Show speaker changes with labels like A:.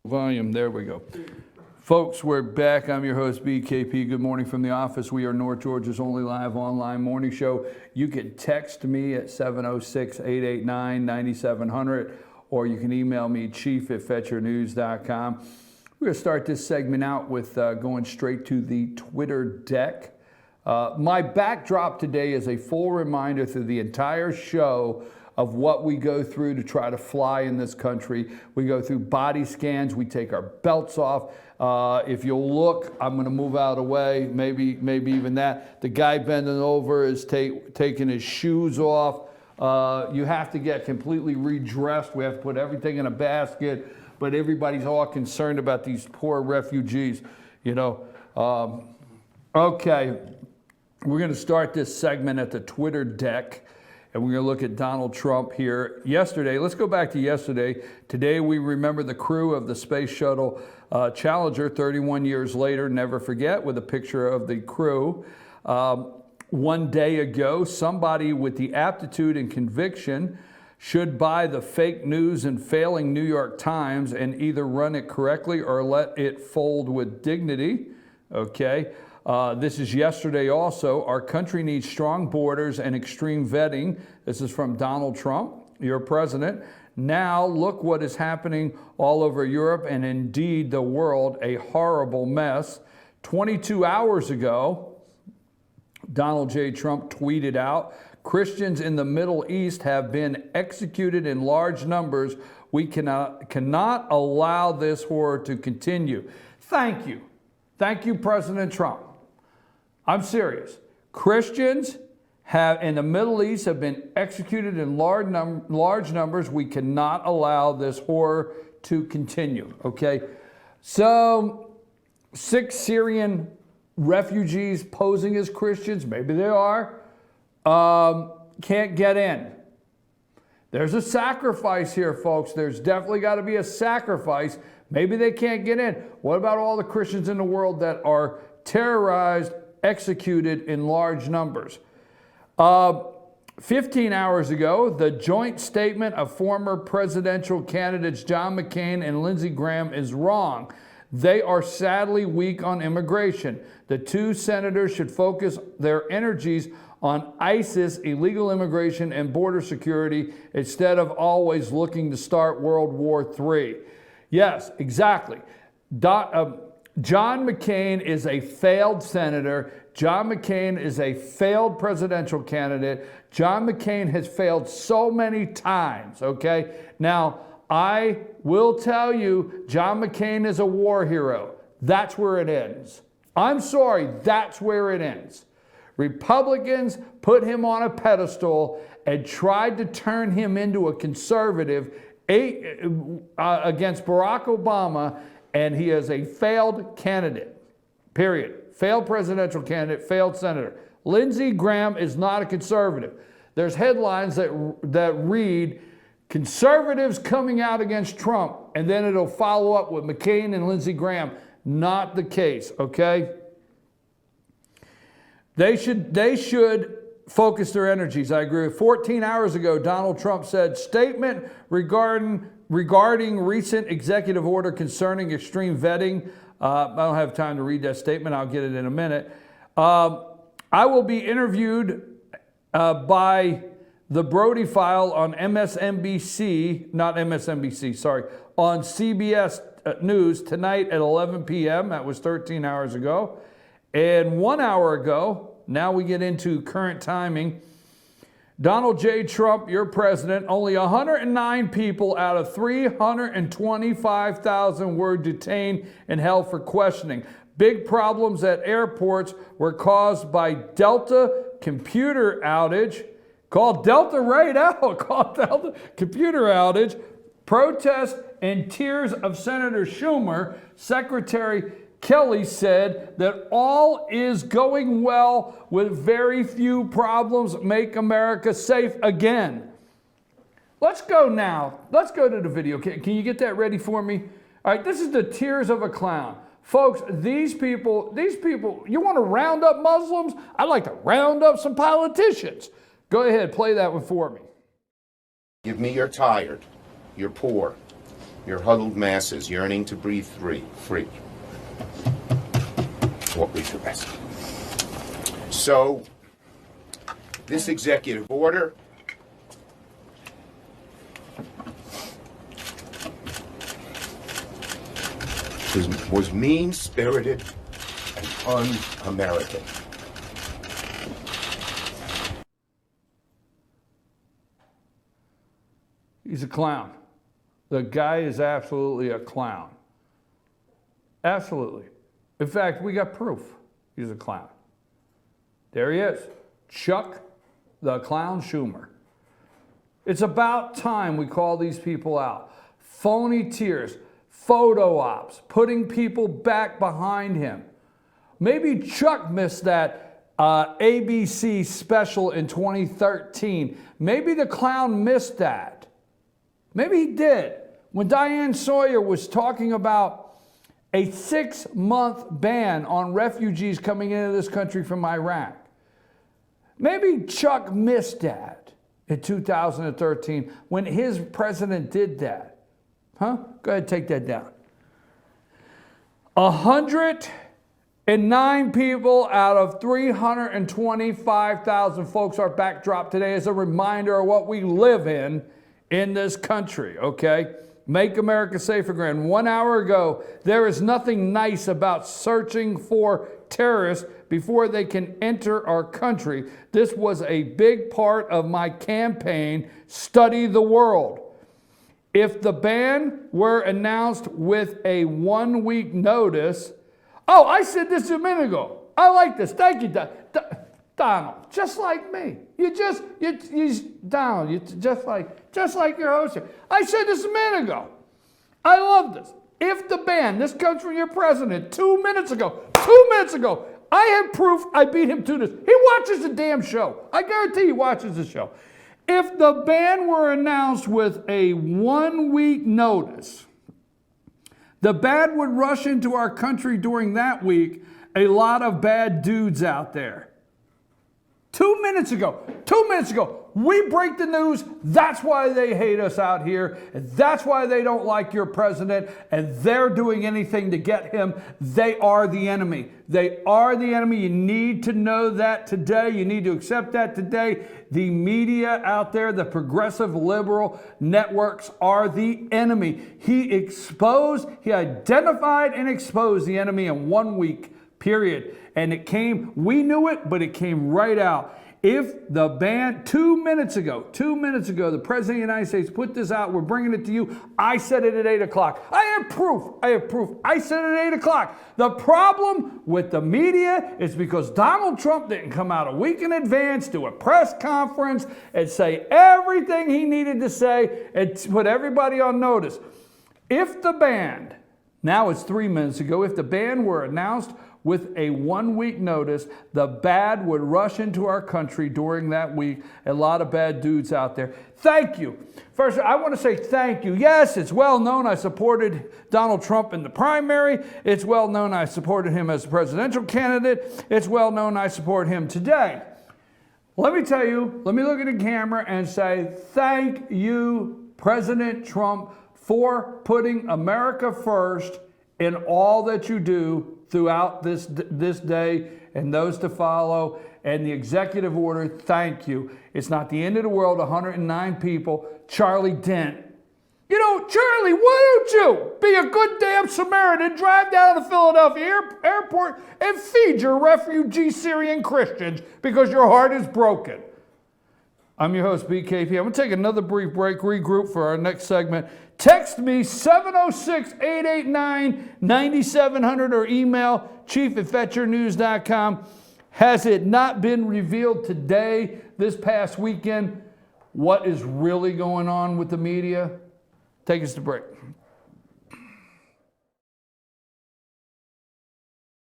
A: Volume, there we go. Folks, we're back. I'm your host, BKP. Good morning from the office. We are North Georgia's only live online morning show. You can text me at 706-889-9700, or you can email me, chief@fetchernews.com. We're going to start this segment out with going straight to the Twitter deck. My backdrop today is a full reminder through the entire show of what we go through to try to fly in this country. We go through body scans, we take our belts off. If you'll look, I'm gonna move out of the way, maybe even that. The guy bending over is taking his shoes off. You have to get completely redressed. We have to put everything in a basket, but everybody's all concerned about these poor refugees, you know. Okay, we're gonna start this segment at the Twitter deck. And we're going to look at Donald Trump here. Yesterday, let's go back to yesterday. Today, we remember the crew of the Space Shuttle Challenger 31 years later, never forget, with a picture of the crew. One day ago, somebody with the aptitude and conviction should buy the fake news and failing New York Times and either run it correctly or let it fold with dignity. Okay. This is yesterday also. Our country needs strong borders and extreme vetting. This is from Donald Trump, your president. Now look what is happening all over Europe and indeed the world, a horrible mess. 22 hours ago, Donald J. Trump tweeted out, Christians in the Middle East have been executed in large numbers. We cannot allow this horror to continue. Thank you. Thank you, President Trump. I'm serious. Christians in the Middle East have been executed in large numbers. We cannot allow this horror to continue, okay? So 6 Syrian refugees posing as Christians, maybe they are, can't get in. There's a sacrifice here, folks. There's definitely got to be a sacrifice. Maybe they can't get in. What about all the Christians in the world that are terrorized, executed in large numbers? 15 hours ago, the joint statement of former presidential candidates John McCain and Lindsey Graham is wrong. They are sadly weak on immigration. The two senators should focus their energies on ISIS, illegal immigration, and border security instead of always looking to start World War III. Yes, exactly. John McCain is a failed senator. John McCain is a failed presidential candidate. John McCain has failed so many times, okay? Now, I will tell you, John McCain is a war hero. That's where it ends. I'm sorry, that's where it ends. Republicans put him on a pedestal and tried to turn him into a conservative against Barack Obama, and he is a failed candidate, period. Failed presidential candidate, failed senator. Lindsey Graham is not a conservative. There's headlines that read, conservatives coming out against Trump, and then it'll follow up with McCain and Lindsey Graham. Not the case, okay? They should focus their energies. I agree. 14 hours ago, Donald Trump said, statement regarding recent executive order concerning extreme vetting. I don't have time to read that statement. I'll get it in a minute. I will be interviewed by the Brody File on MSNBC, not MSNBC, sorry, on CBS News tonight at 11 p.m. That was 13 hours ago. And 1 hour ago, now we get into current timing, Donald J. Trump, your president, only 109 people out of 325,000 were detained and held for questioning. Big problems at airports were caused by Delta computer outage. Called Delta right out. Called Delta computer outage. Protest and tears of Senator Schumer. Secretary Kelly said that all is going well with very few problems. Make America safe again. Let's go now. Let's go to the video. Can you get that ready for me? All right, this is the tears of a clown. Folks, these people, you want to round up Muslims? I'd like to round up some politicians. Go ahead, play that one for me.
B: Give me you're tired, you're poor, your huddled masses yearning to breathe free. What was the rest? So, this executive order was mean-spirited and un-American.
A: He's a clown. The guy is absolutely a clown. Absolutely. In fact, we got proof he's a clown. There he is. Chuck the Clown Schumer. It's about time we call these people out. Phony tears, photo ops, putting people back behind him. Maybe Chuck missed that ABC special in 2013. Maybe the clown missed that. Maybe he did. When Diane Sawyer was talking about a 6-month ban on refugees coming into this country from Iraq. Maybe Chuck missed that in 2013 when his president did that. Huh? Go ahead, take that down. 109 people out of 325,000 folks are backdrop today as a reminder of what we live in this country, okay? Make America Safe Again. 1 hour ago, there is nothing nice about searching for terrorists before they can enter our country. This was a big part of my campaign, Study the World. If the ban were announced with a 1-week notice, oh, I said this a minute ago. I like this. Thank you, Donald. Just like me. Donald, you just like your host here. I said this a minute ago. I love this. If the ban, this comes from your president 2 minutes ago, I have proof I beat him to this. He watches the damn show. I guarantee he watches the show. If the ban were announced with a 1-week notice, the ban would rush into our country during that week, a lot of bad dudes out there. 2 minutes ago, we break the news. That's why they hate us out here. And that's why they don't like your president. And they're doing anything to get him. They are the enemy. They are the enemy. You need to know that today. You need to accept that today. The media out there, the progressive liberal networks are the enemy. He identified and exposed the enemy in 1 week. Period. And it came, we knew it, but it came right out. If the ban, 2 minutes ago, the President of the United States put this out, we're bringing it to you. I said it at 8 o'clock. I have proof. I said it at 8 o'clock. The problem with the media is because Donald Trump didn't come out a week in advance, do a press conference, and say everything he needed to say and put everybody on notice. If the ban, now it's 3 minutes ago, if the ban were announced with a 1-week notice, the bad would rush into our country during that week. A lot of bad dudes out there. Thank you. First, I want to say thank you. Yes, it's well known I supported Donald Trump in the primary. It's well known I supported him as a presidential candidate. It's well known I support him today. Let me tell you, let me look at the camera and say thank you, President Trump, for putting America first in all that you do throughout this day and those to follow, and the executive order, thank you. It's not the end of the world, 109 people. Charlie Dent. You know, Charlie, why don't you be a good damn Samaritan, drive down to the Philadelphia airport and feed your refugee Syrian Christians because your heart is broken. I'm your host, BKP. I'm going to take another brief break, regroup for our next segment. Text me 706-889-9700 or email chief@fetyournews.com. Has it not been revealed today, this past weekend, what is really going on with the media? Take us to break.